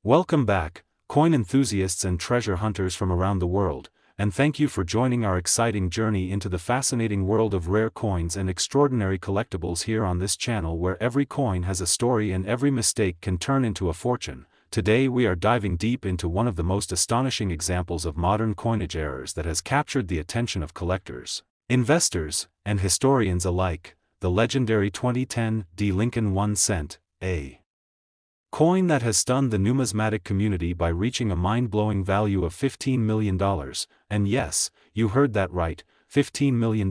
Welcome back, coin enthusiasts and treasure hunters from around the world, and thank you for joining our exciting journey into the fascinating world of rare coins and extraordinary collectibles here on this channel where every coin has a story and every mistake can turn into a fortune. Today we are diving deep into one of the most astonishing examples of modern coinage errors that has captured the attention of collectors, investors, and historians alike, the legendary 2010 D Lincoln 1 cent, a coin that has stunned the numismatic community by reaching a mind-blowing value of $15 million, and yes, you heard that right, $15 million,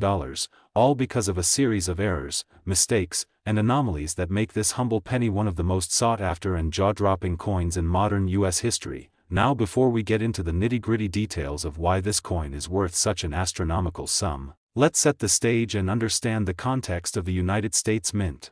all because of a series of errors, mistakes, and anomalies that make this humble penny one of the most sought-after and jaw-dropping coins in modern U.S. history. Now before we get into the nitty-gritty details of why this coin is worth such an astronomical sum, let's set the stage and understand the context of the United States Mint.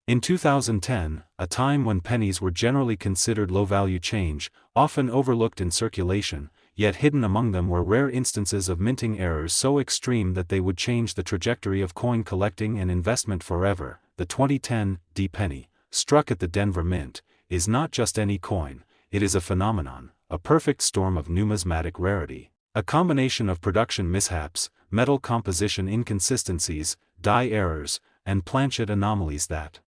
In 2010, a time when pennies were generally considered low-value change, often overlooked in circulation, yet hidden among them were rare instances of minting errors so extreme that they would change the trajectory of coin collecting and investment forever. The 2010 D penny, struck at the Denver Mint, is not just any coin, it is a phenomenon, a perfect storm of numismatic rarity, a combination of production mishaps, metal composition inconsistencies, die errors, and planchet anomalies that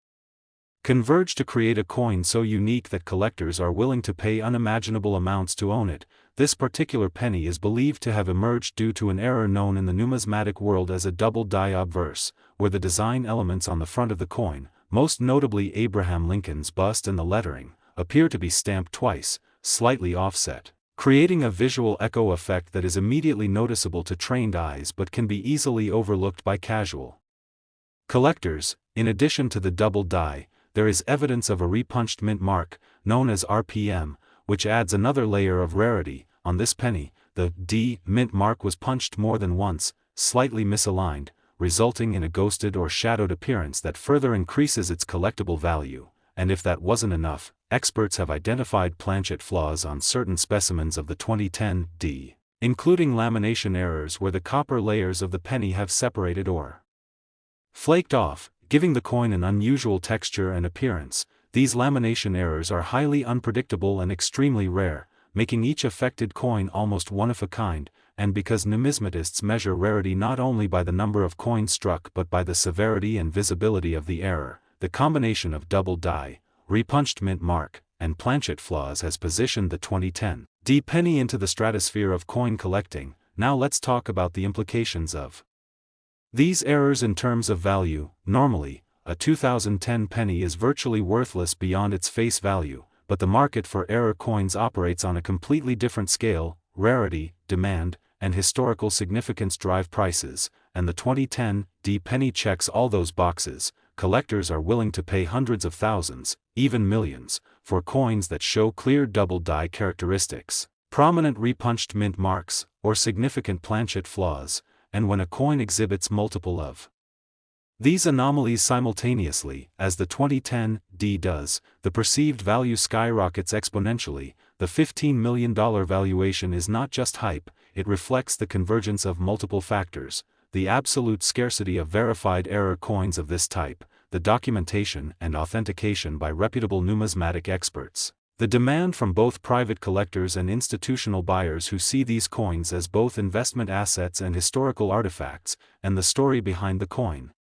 converge to create a coin so unique that collectors are willing to pay unimaginable amounts to own it. This particular penny is believed to have emerged due to an error known in the numismatic world as a double die obverse, where the design elements on the front of the coin, most notably Abraham Lincoln's bust and the lettering, appear to be stamped twice, slightly offset, creating a visual echo effect that is immediately noticeable to trained eyes but can be easily overlooked by casual collectors. In addition to the double die, there is evidence of a repunched mint mark, known as RPM, which adds another layer of rarity. On this penny, the D mint mark was punched more than once, slightly misaligned, resulting in a ghosted or shadowed appearance that further increases its collectible value. And if that wasn't enough, experts have identified planchet flaws on certain specimens of the 2010 D, including lamination errors where the copper layers of the penny have separated or flaked off, giving the coin an unusual texture and appearance. These lamination errors are highly unpredictable and extremely rare, making each affected coin almost one of a kind, and because numismatists measure rarity not only by the number of coins struck but by the severity and visibility of the error, the combination of double die, repunched mint mark, and planchet flaws has positioned the 2010 D penny into the stratosphere of coin collecting. Now let's talk about the implications of these errors in terms of value. Normally, a 2010 penny is virtually worthless beyond its face value, but the market for error coins operates on a completely different scale. Rarity, demand, and historical significance drive prices, and the 2010 D penny checks all those boxes. Collectors are willing to pay hundreds of thousands, even millions, for coins that show clear double die characteristics, prominent repunched mint marks, or significant planchet flaws. And when a coin exhibits multiple of these anomalies simultaneously, as the 2010 D does, the perceived value skyrockets exponentially. The $15 million valuation is not just hype, it reflects the convergence of multiple factors: the absolute scarcity of verified error coins of this type, the documentation and authentication by reputable numismatic experts, the demand from both private collectors and institutional buyers who see these coins as both investment assets and historical artifacts, and the story behind the coin,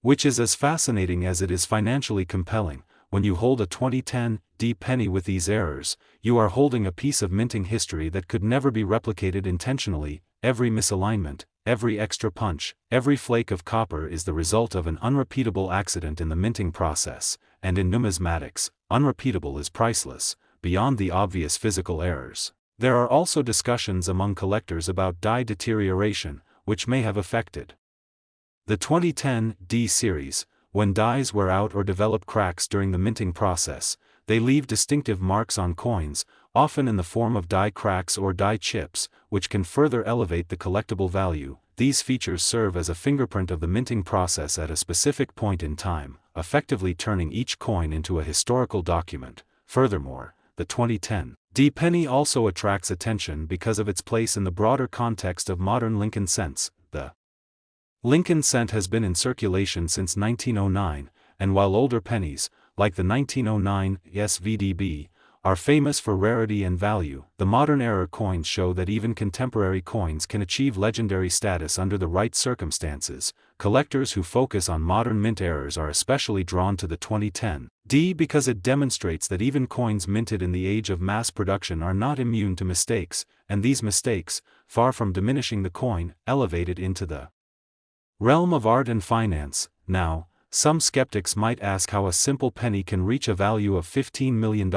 which is as fascinating as it is financially compelling. When you hold a 2010 D penny with these errors, you are holding a piece of minting history that could never be replicated intentionally. Every misalignment, every extra punch, every flake of copper is the result of an unrepeatable accident in the minting process, and in numismatics, unrepeatable is priceless, beyond the obvious physical errors. There are also discussions among collectors about die deterioration, which may have affected the 2010 D series. When dies wear out or develop cracks during the minting process, they leave distinctive marks on coins, often in the form of die cracks or die chips, which can further elevate the collectible value. These features serve as a fingerprint of the minting process at a specific point in time, effectively turning each coin into a historical document. Furthermore, the 2010 D penny also attracts attention because of its place in the broader context of modern Lincoln cents. The Lincoln cent has been in circulation since 1909, and while older pennies, like the 1909 SVDB, are famous for rarity and value. The modern era coins show that even contemporary coins can achieve legendary status under the right circumstances. Collectors who focus on modern mint eras are especially drawn to the 2010D because it demonstrates that even coins minted in the age of mass production are not immune to mistakes, and these mistakes, far from diminishing the coin, elevate it into the realm of art and finance. Now, some skeptics might ask how a simple penny can reach a value of $15 million,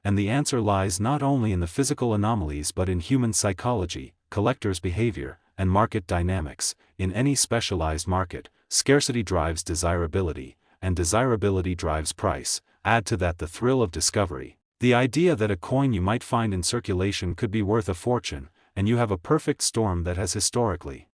and the answer lies not only in the physical anomalies but in human psychology, collectors' behavior, and market dynamics. In any specialized market, scarcity drives desirability, and desirability drives price. Add to that the thrill of discovery, the idea that a coin you might find in circulation could be worth a fortune, and you have a perfect storm that has historically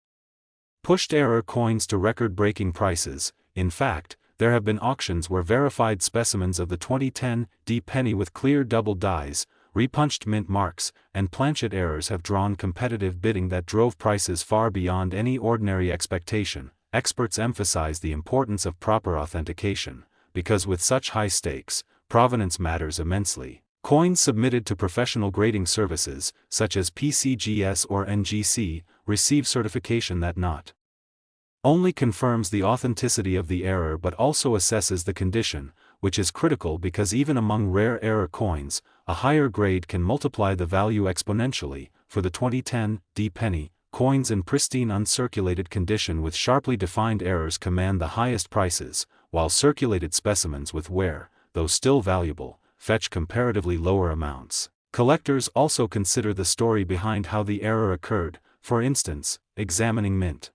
pushed era coins to record-breaking prices. In fact, there have been auctions where verified specimens of the 2010D penny with clear double dies, repunched mint marks, and planchet errors have drawn competitive bidding that drove prices far beyond any ordinary expectation. Experts emphasize the importance of proper authentication, because with such high stakes, provenance matters immensely. Coins submitted to professional grading services, such as PCGS or NGC, receive certification that not only confirms the authenticity of the error but also assesses the condition, which is critical because even among rare error coins, a higher grade can multiply the value exponentially. For the 2010D penny, coins in pristine uncirculated condition with sharply defined errors command the highest prices, while circulated specimens with wear, though still valuable, fetch comparatively lower amounts. Collectors also consider the story behind how the error occurred, for instance, examining mint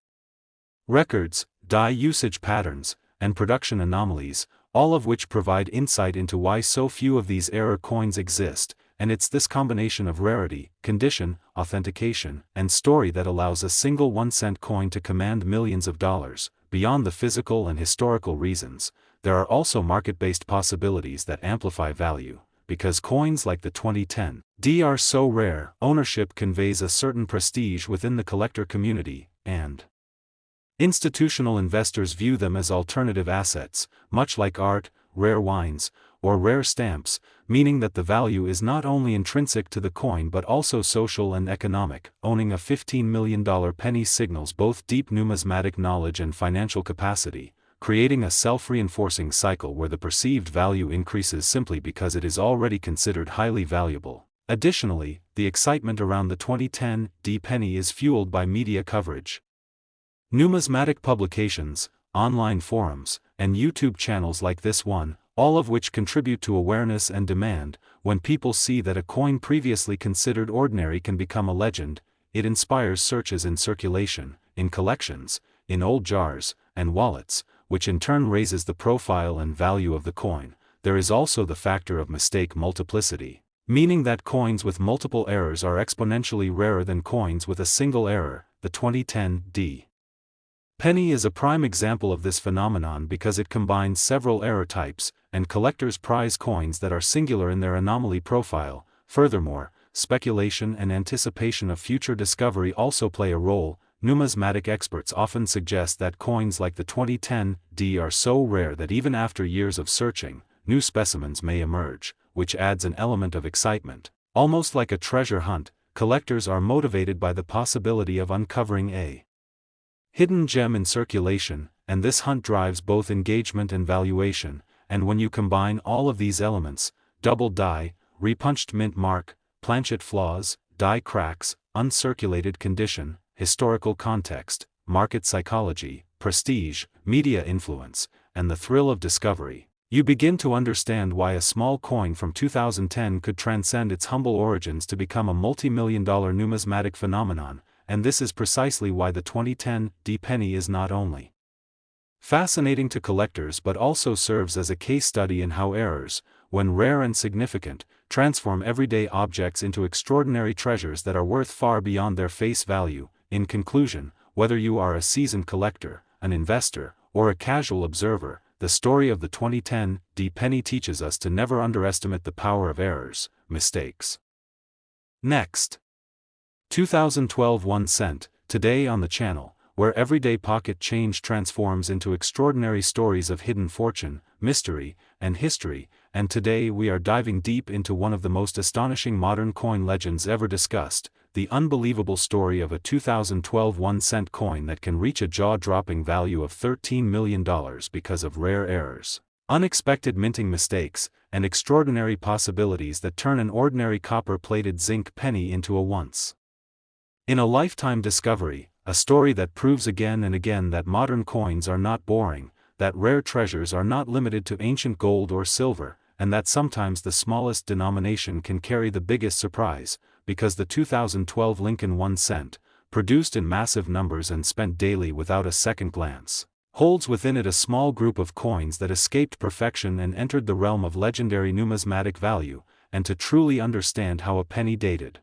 records, die usage patterns, and production anomalies, all of which provide insight into why so few of these error coins exist, and it's this combination of rarity, condition, authentication, and story that allows a single 1-cent coin to command millions of dollars. Beyond the physical and historical reasons, there are also market-based possibilities that amplify value. Because coins like the 2010D are so rare, ownership conveys a certain prestige within the collector community, and institutional investors view them as alternative assets, much like art, rare wines, or rare stamps, meaning that the value is not only intrinsic to the coin but also social and economic. Owning a $15 million penny signals both deep numismatic knowledge and financial capacity, creating a self-reinforcing cycle where the perceived value increases simply because it is already considered highly valuable. Additionally, the excitement around the 2010D penny is fueled by media coverage. Numismatic publications, online forums, and YouTube channels like this one, all of which contribute to awareness and demand. When people see that a coin previously considered ordinary can become a legend, it inspires searches in circulation, in collections, in old jars, and wallets, which in turn raises the profile and value of the coin. There is also the factor of mistake multiplicity, meaning that coins with multiple errors are exponentially rarer than coins with a single error. The 2010D penny is a prime example of this phenomenon because it combines several error types, and collectors prize coins that are singular in their anomaly profile. Furthermore, speculation and anticipation of future discovery also play a role. Numismatic experts often suggest that coins like the 2010D are so rare that even after years of searching, new specimens may emerge, which adds an element of excitement. Almost like a treasure hunt, collectors are motivated by the possibility of uncovering a hidden gem in circulation, and this hunt drives both engagement and valuation. And when you combine all of these elements, double die, repunched mint mark, planchet flaws, die cracks, uncirculated condition, historical context, market psychology, prestige, media influence, and the thrill of discovery, you begin to understand why a small coin from 2010 could transcend its humble origins to become a multi-million-dollar numismatic phenomenon. And this is precisely why the 2010D penny is not only fascinating to collectors but also serves as a case study in how errors, when rare and significant, transform everyday objects into extraordinary treasures that are worth far beyond their face value. In conclusion, whether you are a seasoned collector, an investor, or a casual observer, the story of the 2010D penny teaches us to never underestimate the power of errors, mistakes. Next, 2012 1 cent, today on the channel, where everyday pocket change transforms into extraordinary stories of hidden fortune, mystery, and history. and today we are diving deep into one of the most astonishing modern coin legends ever discussed, the unbelievable story of a 2012 1-cent coin that can reach a jaw-dropping value of $13 million because of rare errors, unexpected minting mistakes, and extraordinary possibilities that turn an ordinary copper-plated zinc penny into a once-in-a-lifetime discovery, a story that proves again and again that modern coins are not boring, that rare treasures are not limited to ancient gold or silver, and that sometimes the smallest denomination can carry the biggest surprise, because the 2012 Lincoln 1 cent, produced in massive numbers and spent daily without a second glance, holds within it a small group of coins that escaped perfection and entered the realm of legendary numismatic value. And to truly understand how a penny dated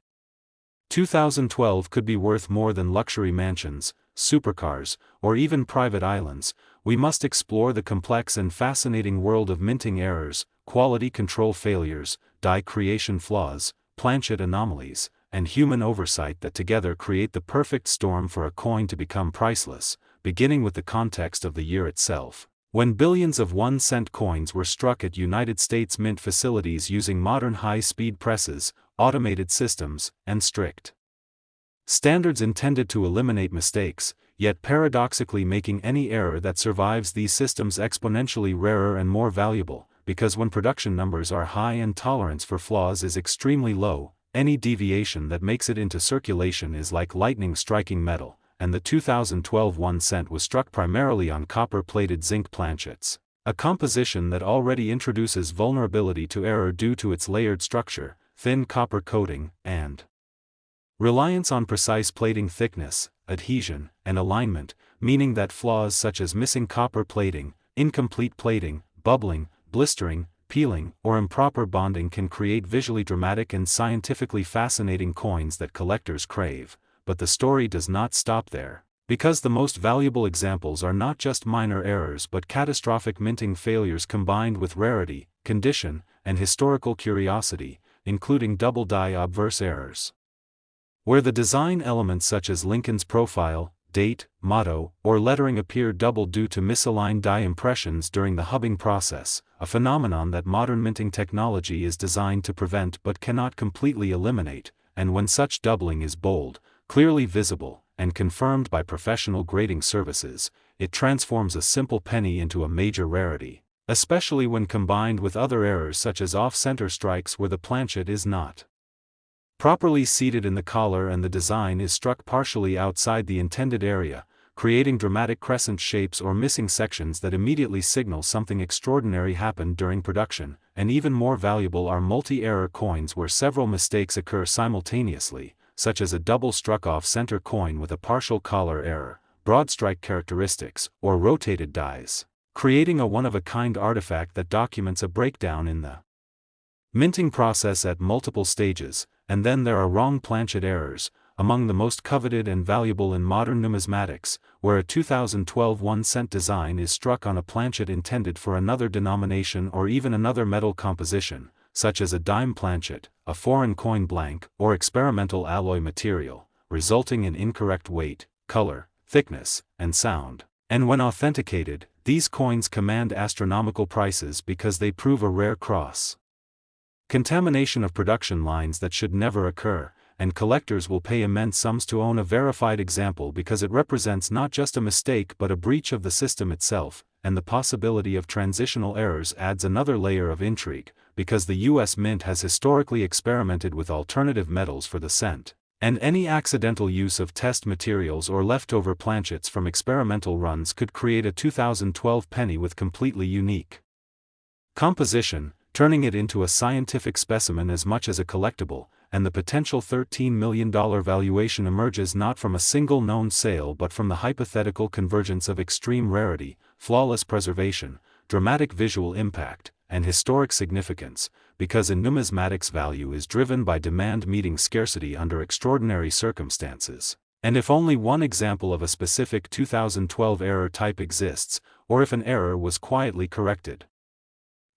2012 could be worth more than luxury mansions, supercars, or even private islands, we must explore the complex and fascinating world of minting errors, quality control failures, die creation flaws, planchet anomalies, and human oversight that together create the perfect storm for a coin to become priceless, beginning with the context of the year itself, when billions of 1-cent coins were struck at United States mint facilities using modern high-speed presses, automated systems, and strict standards intended to eliminate mistakes, yet paradoxically making any error that survives these systems exponentially rarer and more valuable, because when production numbers are high and tolerance for flaws is extremely low, any deviation that makes it into circulation is like lightning striking metal, and the 2012 1 cent was struck primarily on copper-plated zinc planchets, a composition that already introduces vulnerability to error due to its layered structure, thin copper coating, and reliance on precise plating thickness, adhesion, and alignment, meaning that flaws such as missing copper plating, incomplete plating, bubbling, blistering, peeling, or improper bonding can create visually dramatic and scientifically fascinating coins that collectors crave. But the story does not stop there, because the most valuable examples are not just minor errors but catastrophic minting failures combined with rarity, condition, and historical curiosity, including double die obverse errors, where the design elements such as Lincoln's profile, date, motto, or lettering appear double due to misaligned die impressions during the hubbing process, a phenomenon that modern minting technology is designed to prevent but cannot completely eliminate, and when such doubling is bold, clearly visible, and confirmed by professional grading services, it transforms a simple penny into a major rarity, especially when combined with other errors such as off-center strikes where the planchet is not properly seated in the collar and the design is struck partially outside the intended area, creating dramatic crescent shapes or missing sections that immediately signal something extraordinary happened during production. And even more valuable are multi-error coins where several mistakes occur simultaneously, such as a double struck off-center coin with a partial collar error, broad strike characteristics, or rotated dies, creating a one-of-a-kind artifact that documents a breakdown in the minting process at multiple stages. And then there are wrong planchet errors, among the most coveted and valuable in modern numismatics, where a 2012 1-cent design is struck on a planchet intended for another denomination or even another metal composition, such as a dime planchet, a foreign coin blank, or experimental alloy material, resulting in incorrect weight, color, thickness, and sound. And when authenticated, these coins command astronomical prices because they prove a rare cross contamination of production lines that should never occur, and collectors will pay immense sums to own a verified example because it represents not just a mistake but a breach of the system itself. And the possibility of transitional errors adds another layer of intrigue, because the US Mint has historically experimented with alternative metals for the cent, and any accidental use of test materials or leftover planchets from experimental runs could create a 2012 penny with completely unique composition, turning it into a scientific specimen as much as a collectible. And the potential $13 million valuation emerges not from a single known sale but from the hypothetical convergence of extreme rarity, flawless preservation, dramatic visual impact, and historic significance, because in numismatics value is driven by demand meeting scarcity under extraordinary circumstances. And if only one example of a specific 2012 error type exists, or if an error was quietly corrected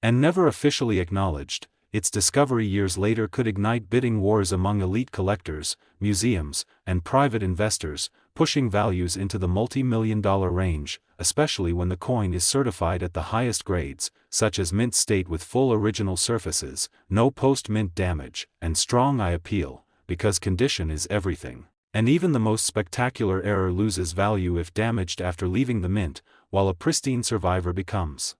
and never officially acknowledged, its discovery years later could ignite bidding wars among elite collectors, museums, and private investors, pushing values into the multi-million-dollar range, especially when the coin is certified at the highest grades, such as mint state with full original surfaces, no post-mint damage, and strong eye appeal, because condition is everything. And even the most spectacular error loses value if damaged after leaving the mint, while a pristine survivor becomes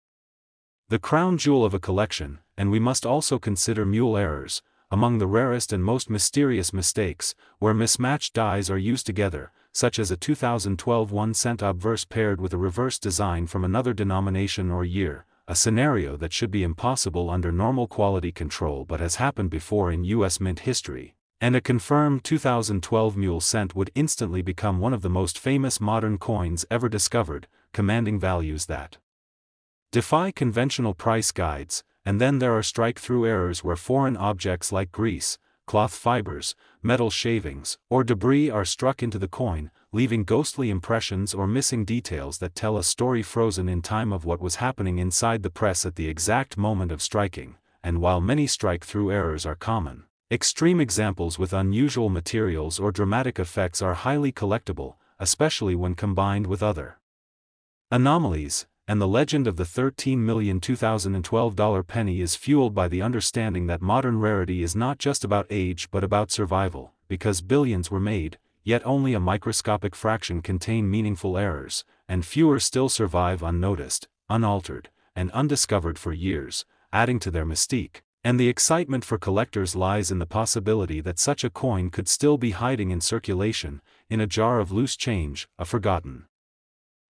the crown jewel of a collection. And we must also consider mule errors, among the rarest and most mysterious mistakes, where mismatched dies are used together, such as a 2012 1-cent obverse paired with a reverse design from another denomination or year, a scenario that should be impossible under normal quality control but has happened before in U.S. mint history. And a confirmed 2012 mule cent would instantly become one of the most famous modern coins ever discovered, commanding values that defy conventional price guides. And then there are strike-through errors where foreign objects like grease, cloth fibers, metal shavings, or debris are struck into the coin, leaving ghostly impressions or missing details that tell a story frozen in time of what was happening inside the press at the exact moment of striking. And while many strike-through errors are common, extreme examples with unusual materials or dramatic effects are highly collectible, especially when combined with other anomalies. And the legend of the $13 million 2012 penny is fueled by the understanding that modern rarity is not just about age but about survival, because billions were made, yet only a microscopic fraction contain meaningful errors, and fewer still survive unnoticed, unaltered, and undiscovered for years, adding to their mystique. And the excitement for collectors lies in the possibility that such a coin could still be hiding in circulation, in a jar of loose change, a forgotten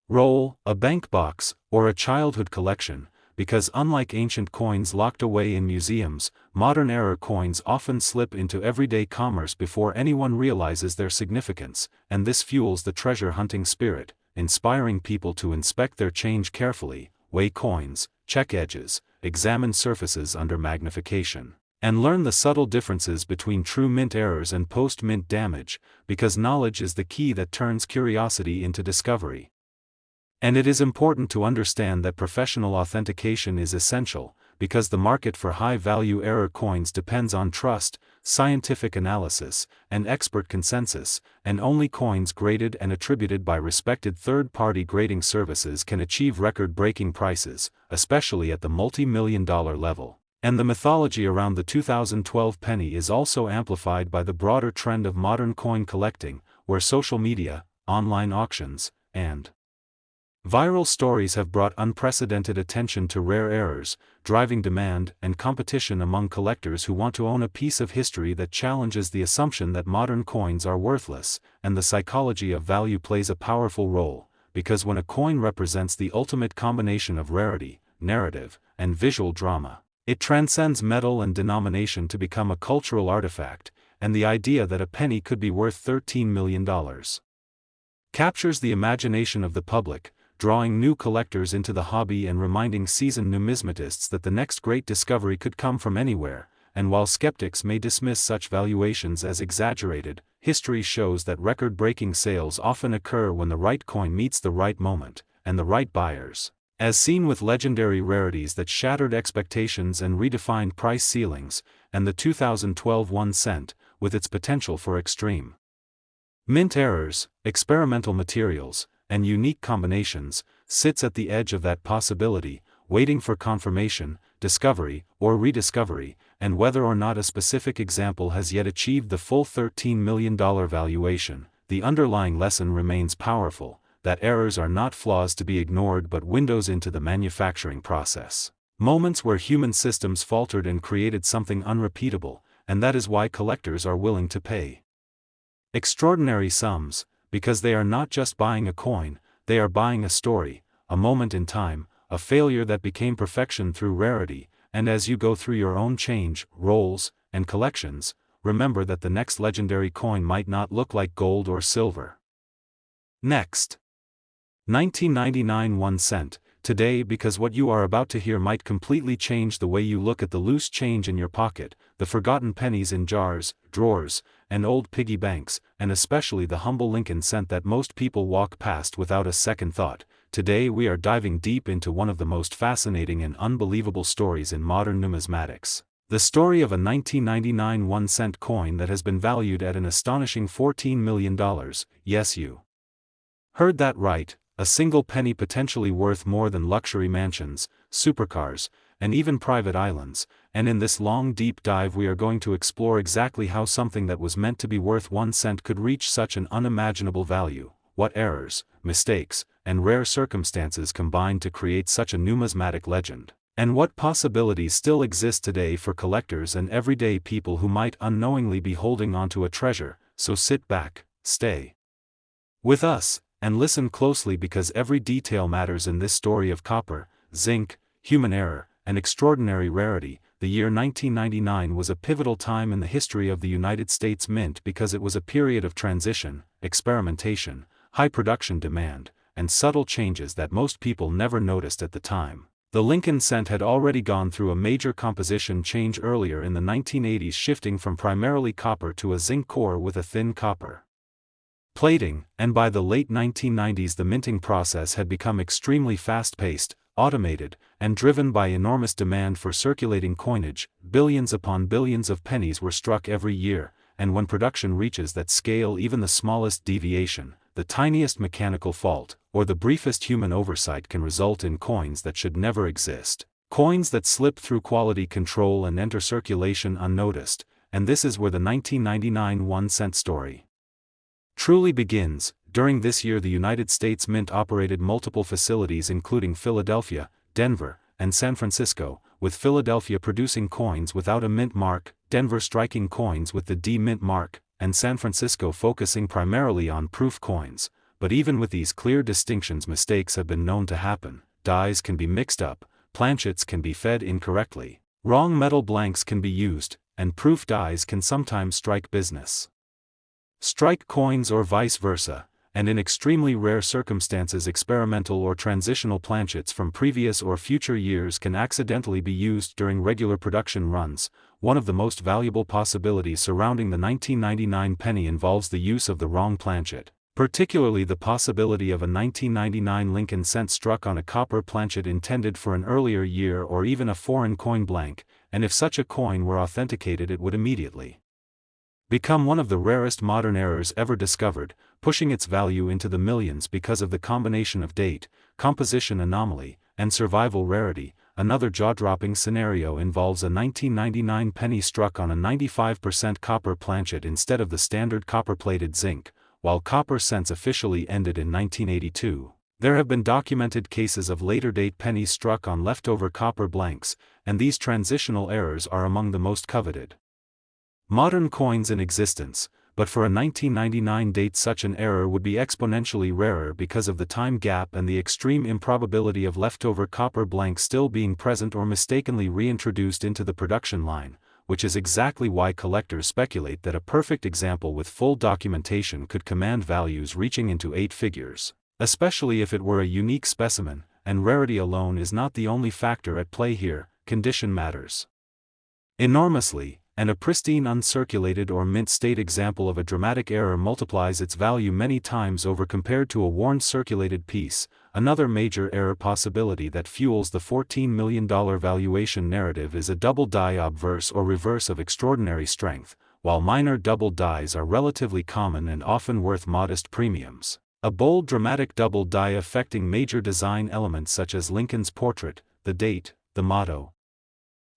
roll, a bank box, or a childhood collection, because unlike ancient coins locked away in museums, modern era coins often slip into everyday commerce before anyone realizes their significance, and this fuels the treasure hunting spirit, inspiring people to inspect their change carefully, weigh coins, check edges, examine surfaces under magnification, and learn the subtle differences between true mint errors and post-mint damage, because knowledge is the key that turns curiosity into discovery. And it is important to understand that professional authentication is essential, because the market for high-value error coins depends on trust, scientific analysis, and expert consensus, and only coins graded and attributed by respected third-party grading services can achieve record-breaking prices, especially at the multi-million-dollar level. And the mythology around the 2012 penny is also amplified by the broader trend of modern coin collecting, where social media, online auctions, and viral stories have brought unprecedented attention to rare errors, driving demand and competition among collectors who want to own a piece of history that challenges the assumption that modern coins are worthless. And the psychology of value plays a powerful role, because when a coin represents the ultimate combination of rarity, narrative, and visual drama, it transcends metal and denomination to become a cultural artifact, and the idea that a penny could be worth $13 million captures the imagination of the public, drawing new collectors into the hobby and reminding seasoned numismatists that the next great discovery could come from anywhere. And while skeptics may dismiss such valuations as exaggerated, history shows that record-breaking sales often occur when the right coin meets the right moment, and the right buyers, as seen with legendary rarities that shattered expectations and redefined price ceilings, and the 2012 1 cent, with its potential for extreme mint errors, experimental materials, and unique combinations, sits at the edge of that possibility, waiting for confirmation, discovery, or rediscovery. And whether or not a specific example has yet achieved the full $13 million valuation, the underlying lesson remains powerful, that errors are not flaws to be ignored but windows into the manufacturing process. Moments where human systems faltered and created something unrepeatable, and that is why collectors are willing to pay extraordinary sums, because they are not just buying a coin, they are buying a story, a moment in time, a failure that became perfection through rarity. And as you go through your own change, rolls, and collections, remember that the next legendary coin might not look like gold or silver. Next. 1999 1 cent, today, because what you are about to hear might completely change the way you look at the loose change in your pocket, the forgotten pennies in jars, drawers, and old piggy banks, and especially the humble Lincoln cent that most people walk past without a second thought. Today we are diving deep into one of the most fascinating and unbelievable stories in modern numismatics. The story of a 1999 1 cent coin that has been valued at an astonishing $14 million. Yes, you Heard that right, a single penny potentially worth more than luxury mansions, supercars, and even private islands, and in this long deep dive we are going to explore exactly how something that was meant to be worth 1 cent could reach such an unimaginable value, what errors, mistakes, and rare circumstances combined to create such a numismatic legend, and what possibilities still exist today for collectors and everyday people who might unknowingly be holding onto a treasure. So sit back, stay with us, and listen closely because every detail matters in this story of copper, zinc, human error, and extraordinary rarity. The year 1999 was a pivotal time in the history of the United States Mint because it was a period of transition, experimentation, high production demand, and subtle changes that most people never noticed at the time. The Lincoln cent had already gone through a major composition change earlier in the 1980s, shifting from primarily copper to a zinc core with a thin copper plating, and by the late 1990s the minting process had become extremely fast-paced, automated, and driven by enormous demand for circulating coinage. Billions upon billions of pennies were struck every year, and when production reaches that scale, even the smallest deviation, the tiniest mechanical fault, or the briefest human oversight can result in coins that should never exist. Coins that slip through quality control and enter circulation unnoticed, and this is where the 1999 1-cent story truly begins. During this year the United States Mint operated multiple facilities including Philadelphia, Denver, and San Francisco, with Philadelphia producing coins without a mint mark, Denver striking coins with the D-mint mark, and San Francisco focusing primarily on proof coins. But even with these clear distinctions, mistakes have been known to happen. Dies can be mixed up, planchets can be fed incorrectly, wrong metal blanks can be used, and proof dies can sometimes strike coins or vice versa, and in extremely rare circumstances experimental or transitional planchets from previous or future years can accidentally be used during regular production runs. One of the most valuable possibilities surrounding the 1999 penny involves the use of the wrong planchet, particularly the possibility of a 1999 Lincoln cent struck on a copper planchet intended for an earlier year or even a foreign coin blank, and if such a coin were authenticated it would immediately become one of the rarest modern errors ever discovered, pushing its value into the millions because of the combination of date, composition anomaly, and survival rarity. Another jaw-dropping scenario involves a 1999 penny struck on a 95% copper planchet instead of the standard copper-plated zinc. While copper cents officially ended in 1982, there have been documented cases of later-date pennies struck on leftover copper blanks, and these transitional errors are among the most coveted modern coins in existence, but for a 1999 date such an error would be exponentially rarer because of the time gap and the extreme improbability of leftover copper blanks still being present or mistakenly reintroduced into the production line, which is exactly why collectors speculate that a perfect example with full documentation could command values reaching into 8 figures, especially if it were a unique specimen, and rarity alone is not the only factor at play here. Condition matters enormously, and a pristine uncirculated or mint state example of a dramatic error multiplies its value many times over compared to a worn circulated piece. Another major error possibility that fuels the $14 million valuation narrative is a double die obverse or reverse of extraordinary strength. While minor double dies are relatively common and often worth modest premiums, a bold dramatic double die affecting major design elements such as Lincoln's portrait, the date, the motto,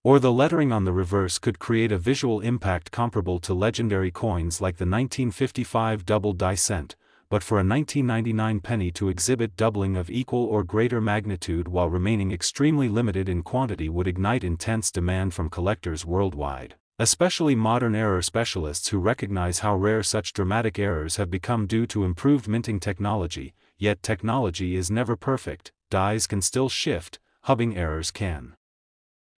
or the lettering on the reverse could create a visual impact comparable to legendary coins like the 1955 double die cent, but for a 1999 penny to exhibit doubling of equal or greater magnitude while remaining extremely limited in quantity would ignite intense demand from collectors worldwide, especially modern error specialists who recognize how rare such dramatic errors have become due to improved minting technology. Yet technology is never perfect, dies can still shift, hubbing errors can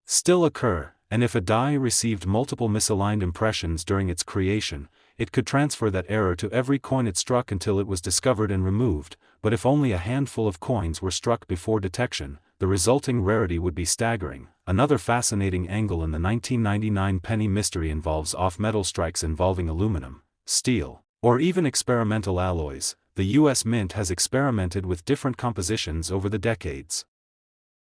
still occur, and if a die received multiple misaligned impressions during its creation, it could transfer that error to every coin it struck until it was discovered and removed. But if only a handful of coins were struck before detection, the resulting rarity would be staggering. Another fascinating angle in the 1999 penny mystery involves off-metal strikes involving aluminum, steel, or even experimental alloys. The U.S. Mint has experimented with different compositions over the decades,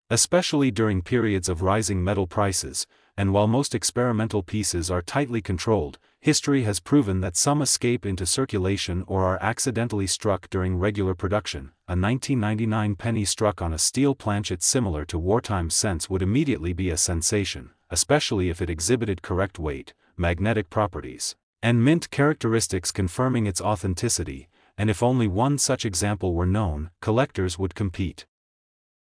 especially during periods of rising metal prices, and while most experimental pieces are tightly controlled, history has proven that some escape into circulation or are accidentally struck during regular production. A 1999 penny struck on a steel planchet similar to wartime cents would immediately be a sensation, especially if it exhibited correct weight, magnetic properties, and mint characteristics confirming its authenticity, and if only one such example were known, collectors would compete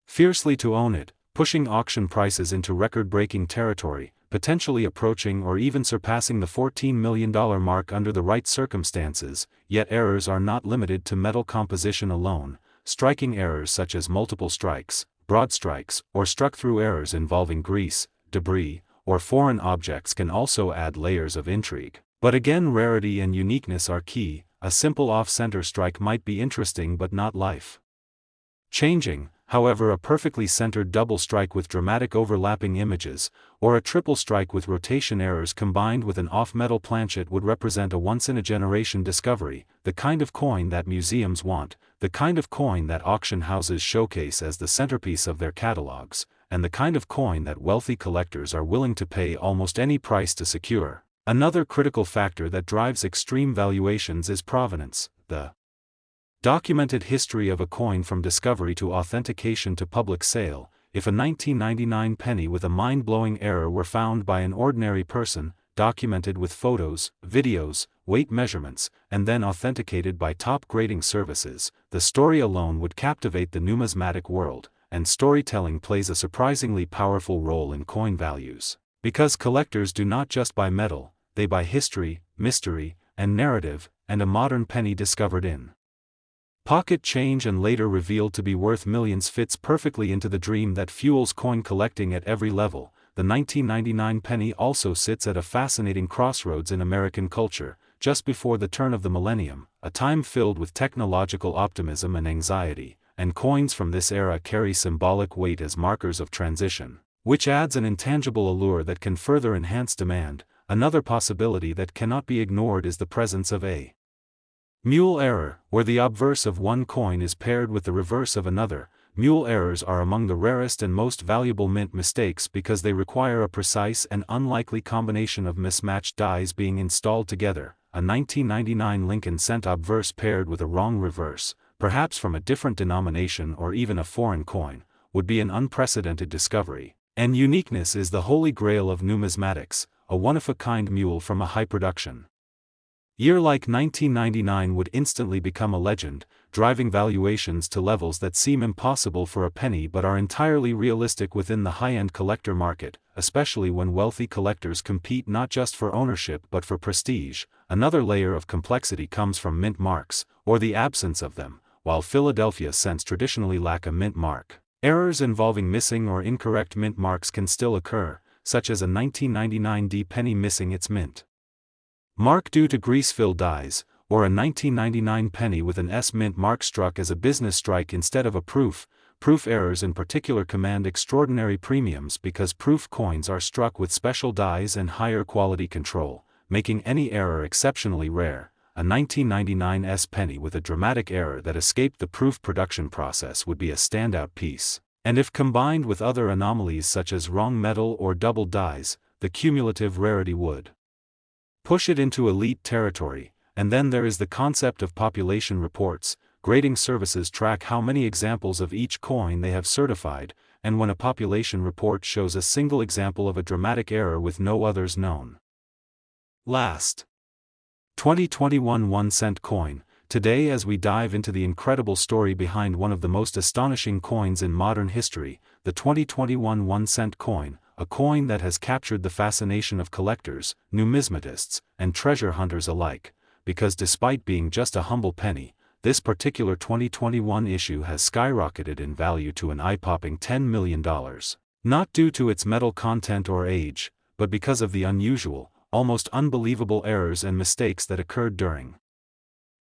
fiercely to own it, pushing auction prices into record-breaking territory, potentially approaching or even surpassing the $14 million mark under the right circumstances. Yet errors are not limited to metal composition alone. Striking errors such as multiple strikes, broad strikes, or struck-through errors involving grease, debris, or foreign objects can also add layers of intrigue. But again, rarity and uniqueness are key. A simple off-center strike might be interesting but not life-changing. However, a perfectly centered double strike with dramatic overlapping images, or a triple strike with rotation errors combined with an off-metal planchet would represent a once-in-a-generation discovery, the kind of coin that museums want, the kind of coin that auction houses showcase as the centerpiece of their catalogs, and the kind of coin that wealthy collectors are willing to pay almost any price to secure. Another critical factor that drives extreme valuations is provenance. The documented history of a coin from discovery to authentication to public sale. If a 1999 penny with a mind-blowing error were found by an ordinary person, documented with photos, videos, weight measurements, and then authenticated by top grading services, the story alone would captivate the numismatic world, and storytelling plays a surprisingly powerful role in coin values. Because collectors do not just buy metal, they buy history, mystery, and narrative, and a modern penny discovered in pocket change and later revealed to be worth millions fits perfectly into the dream that fuels coin collecting at every level. The 1999 penny also sits at a fascinating crossroads in American culture, just before the turn of the millennium, a time filled with technological optimism and anxiety, and coins from this era carry symbolic weight as markers of transition, which adds an intangible allure that can further enhance demand. Another possibility that cannot be ignored is the presence of a mule error, where the obverse of one coin is paired with the reverse of another. Mule errors are among the rarest and most valuable mint mistakes because they require a precise and unlikely combination of mismatched dies being installed together. A 1999 Lincoln cent obverse paired with a wrong reverse, perhaps from a different denomination or even a foreign coin, would be an unprecedented discovery. And uniqueness is the holy grail of numismatics. A one-of-a-kind mule from a high-production year like 1999 would instantly become a legend, driving valuations to levels that seem impossible for a penny but are entirely realistic within the high-end collector market, especially when wealthy collectors compete not just for ownership but for prestige. Another layer of complexity comes from mint marks, or the absence of them. While Philadelphia cents traditionally lack a mint mark, errors involving missing or incorrect mint marks can still occur, such as a 1999 D penny missing its mint mark due to grease-filled dies, or a 1999 penny with an S mint mark struck as a business strike instead of a proof. Proof errors in particular command extraordinary premiums because proof coins are struck with special dies and higher quality control, making any error exceptionally rare. A 1999 S penny with a dramatic error that escaped the proof production process would be a standout piece, and if combined with other anomalies such as wrong metal or double dies, the cumulative rarity would push it into elite territory. And then there is the concept of population reports. Grading services track how many examples of each coin they have certified, and when a population report shows a single example of a dramatic error with no others known. Last 2021 1-cent coin. Today, as we dive into the incredible story behind one of the most astonishing coins in modern history, the 2021 1-cent coin, a coin that has captured the fascination of collectors, numismatists, and treasure hunters alike, because despite being just a humble penny, this particular 2021 issue has skyrocketed in value to an eye-popping $10 million. Not due to its metal content or age, but because of the unusual, almost unbelievable errors and mistakes that occurred during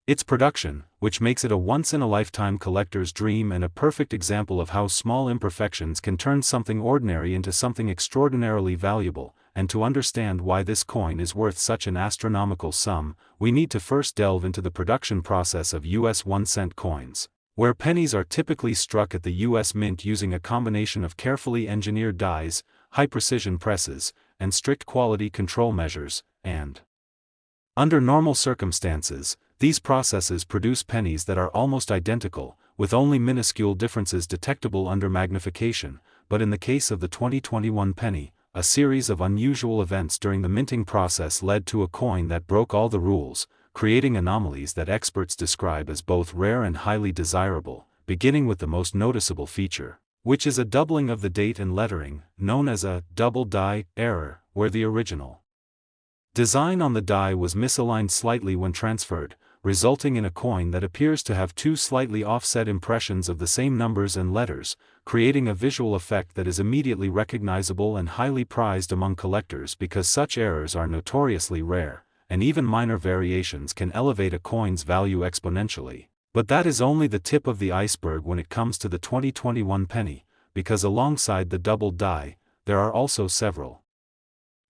its production, which makes it a once-in-a-lifetime collector's dream and a perfect example of how small imperfections can turn something ordinary into something extraordinarily valuable. And to understand why this coin is worth such an astronomical sum, we need to first delve into the production process of US 1-cent coins, where pennies are typically struck at the US Mint using a combination of carefully engineered dies, high-precision presses, and strict quality control measures, and Under normal circumstances, these processes produce pennies that are almost identical, with only minuscule differences detectable under magnification, but in the case of the 2021 penny, a series of unusual events during the minting process led to a coin that broke all the rules, creating anomalies that experts describe as both rare and highly desirable, beginning with the most noticeable feature, which is a doubling of the date and lettering, known as a double die error, where the original design on the die was misaligned slightly when transferred, resulting in a coin that appears to have two slightly offset impressions of the same numbers and letters, creating a visual effect that is immediately recognizable and highly prized among collectors because such errors are notoriously rare, and even minor variations can elevate a coin's value exponentially. But that is only the tip of the iceberg when it comes to the 2021 penny, because alongside the double die, there are also several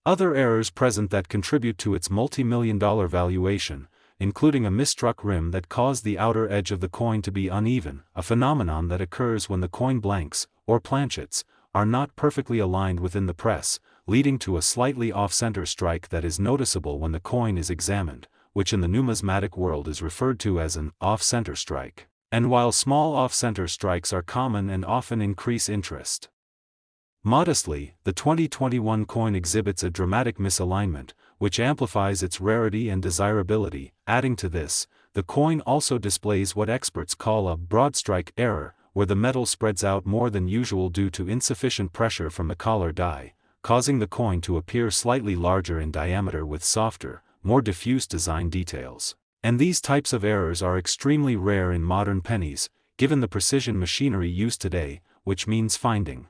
other errors present that contribute to its multi-million-dollar valuation, including a misstruck rim that caused the outer edge of the coin to be uneven, a phenomenon that occurs when the coin blanks, or planchets, are not perfectly aligned within the press, leading to a slightly off-center strike that is noticeable when the coin is examined, which in the numismatic world is referred to as an off-center strike. And while small off-center strikes are common and often increase interest, modestly, the 2021 coin exhibits a dramatic misalignment, which amplifies its rarity and desirability. Adding to this, the coin also displays what experts call a broad strike error, where the metal spreads out more than usual due to insufficient pressure from the collar die, causing the coin to appear slightly larger in diameter with softer, more diffuse design details. And these types of errors are extremely rare in modern pennies, given the precision machinery used today, which means finding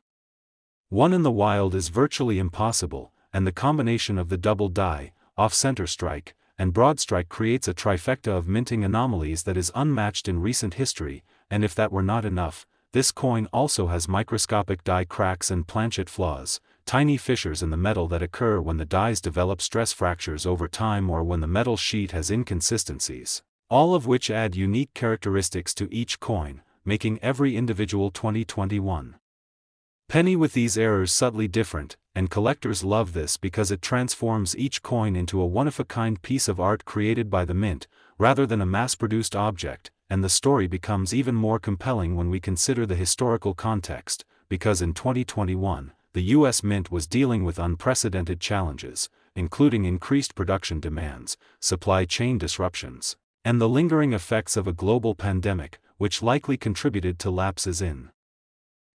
one in the wild is virtually impossible, and the combination of the double die, off-center strike, and broad strike creates a trifecta of minting anomalies that is unmatched in recent history. And if that were not enough, this coin also has microscopic die cracks and planchet flaws, tiny fissures in the metal that occur when the dies develop stress fractures over time or when the metal sheet has inconsistencies, all of which add unique characteristics to each coin, making every individual 2021 penny with these errors subtly different, and collectors love this because it transforms each coin into a one-of-a-kind piece of art created by the mint, rather than a mass-produced object. And the story becomes even more compelling when we consider the historical context, because in 2021, the U.S. Mint was dealing with unprecedented challenges, including increased production demands, supply chain disruptions, and the lingering effects of a global pandemic, which likely contributed to lapses in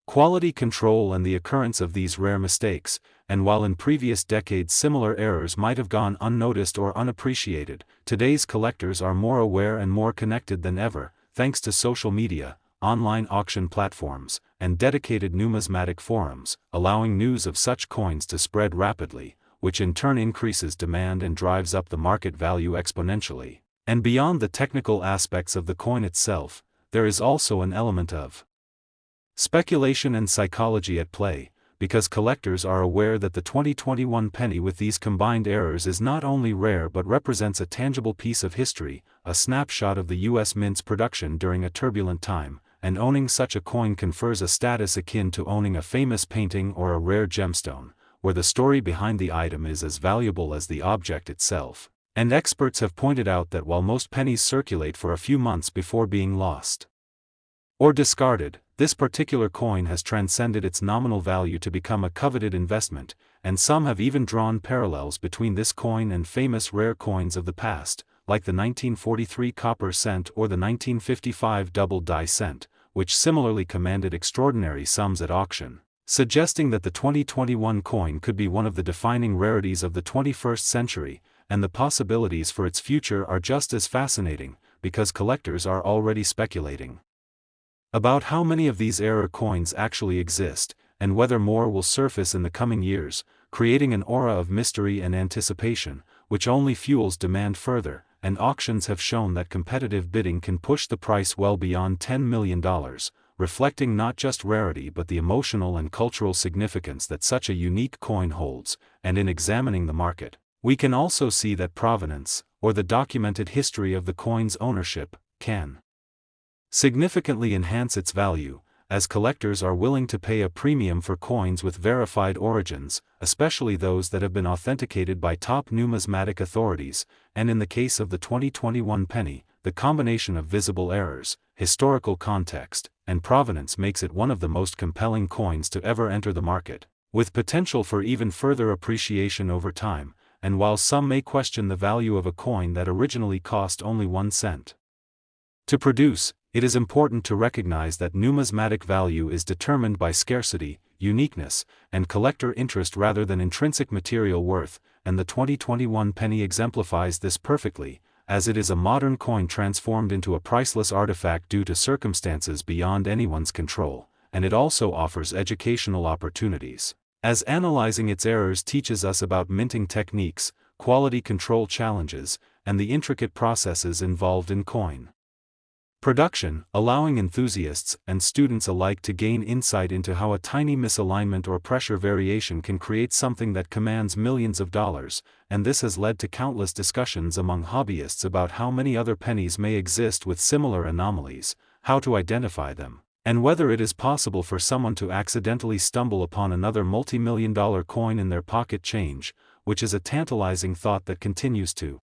quality control and the occurrence of these rare mistakes. And while in previous decades similar errors might have gone unnoticed or unappreciated, today's collectors are more aware and more connected than ever, thanks to social media, online auction platforms, and dedicated numismatic forums, allowing news of such coins to spread rapidly, which in turn increases demand and drives up the market value exponentially. And beyond the technical aspects of the coin itself, there is also an element of speculation and psychology at play, because collectors are aware that the 2021 penny with these combined errors is not only rare but represents a tangible piece of history, a snapshot of the U.S. Mint's production during a turbulent time, and owning such a coin confers a status akin to owning a famous painting or a rare gemstone, where the story behind the item is as valuable as the object itself. And experts have pointed out that while most pennies circulate for a few months before being lost or discarded, this particular coin has transcended its nominal value to become a coveted investment, and some have even drawn parallels between this coin and famous rare coins of the past, like the 1943 copper cent or the 1955 double die cent, which similarly commanded extraordinary sums at auction, suggesting that the 2021 coin could be one of the defining rarities of the 21st century, and the possibilities for its future are just as fascinating, because collectors are already speculating about how many of these error coins actually exist, and whether more will surface in the coming years, creating an aura of mystery and anticipation, which only fuels demand further. And auctions have shown that competitive bidding can push the price well beyond $10 million, reflecting not just rarity but the emotional and cultural significance that such a unique coin holds. And in examining the market, we can also see that provenance, or the documented history of the coin's ownership, can significantly enhance its value, as collectors are willing to pay a premium for coins with verified origins, especially those that have been authenticated by top numismatic authorities, and in the case of the 2021 penny, the combination of visible errors, historical context, and provenance makes it one of the most compelling coins to ever enter the market, with potential for even further appreciation over time. And while some may question the value of a coin that originally cost only 1 cent to produce, it is important to recognize that numismatic value is determined by scarcity, uniqueness, and collector interest rather than intrinsic material worth, and the 2021 penny exemplifies this perfectly, as it is a modern coin transformed into a priceless artifact due to circumstances beyond anyone's control, and it also offers educational opportunities, as analyzing its errors teaches us about minting techniques, quality control challenges, and the intricate processes involved in coin production, allowing enthusiasts and students alike to gain insight into how a tiny misalignment or pressure variation can create something that commands millions of dollars, and this has led to countless discussions among hobbyists about how many other pennies may exist with similar anomalies, how to identify them, and whether it is possible for someone to accidentally stumble upon another multi-million-dollar coin in their pocket change, which is a tantalizing thought that continues to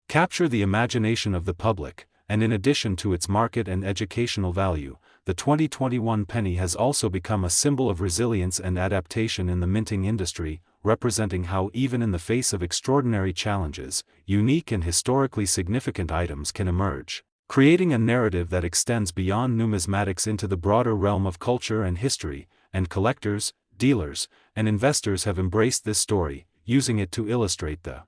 capture the imagination of the public. And in addition to its market and educational value, the 2021 penny has also become a symbol of resilience and adaptation in the minting industry, representing how even in the face of extraordinary challenges, unique and historically significant items can emerge, creating a narrative that extends beyond numismatics into the broader realm of culture and history, and collectors, dealers, and investors have embraced this story, using it to illustrate the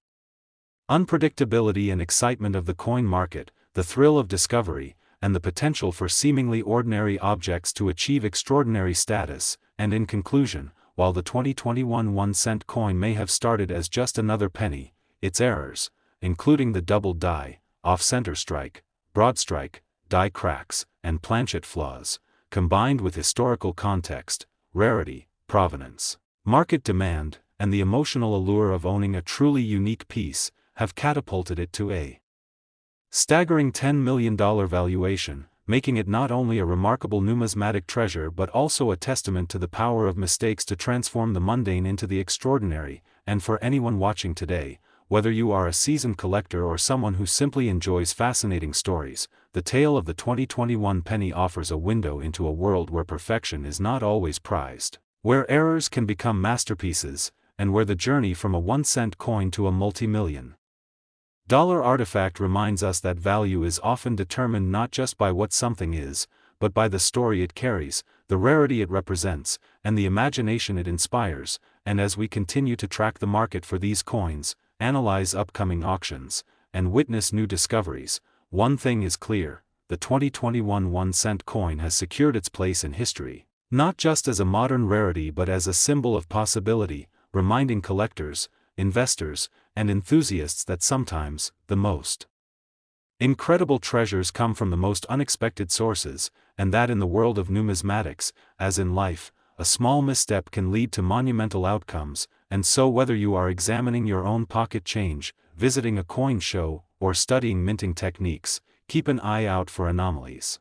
unpredictability and excitement of the coin market, the thrill of discovery, and the potential for seemingly ordinary objects to achieve extraordinary status. And in conclusion, while the 2021 1-cent coin may have started as just another penny, its errors, including the double die, off-center strike, broad strike, die cracks, and planchet flaws, combined with historical context, rarity, provenance, market demand, and the emotional allure of owning a truly unique piece, have catapulted it to a staggering $10 million valuation, making it not only a remarkable numismatic treasure but also a testament to the power of mistakes to transform the mundane into the extraordinary. And for anyone watching today, whether you are a seasoned collector or someone who simply enjoys fascinating stories, the tale of the 2021 penny offers a window into a world where perfection is not always prized, where errors can become masterpieces, and where the journey from a 1-cent coin to a multi-million dollar artifact reminds us that value is often determined not just by what something is, but by the story it carries, the rarity it represents, and the imagination it inspires. And as we continue to track the market for these coins, analyze upcoming auctions, and witness new discoveries, one thing is clear: the 2021 1-cent coin has secured its place in history, not just as a modern rarity but as a symbol of possibility, reminding collectors, investors, and enthusiasts that sometimes, the most incredible treasures come from the most unexpected sources, and that in the world of numismatics, as in life, a small misstep can lead to monumental outcomes. And so whether you are examining your own pocket change, visiting a coin show, or studying minting techniques, keep an eye out for anomalies.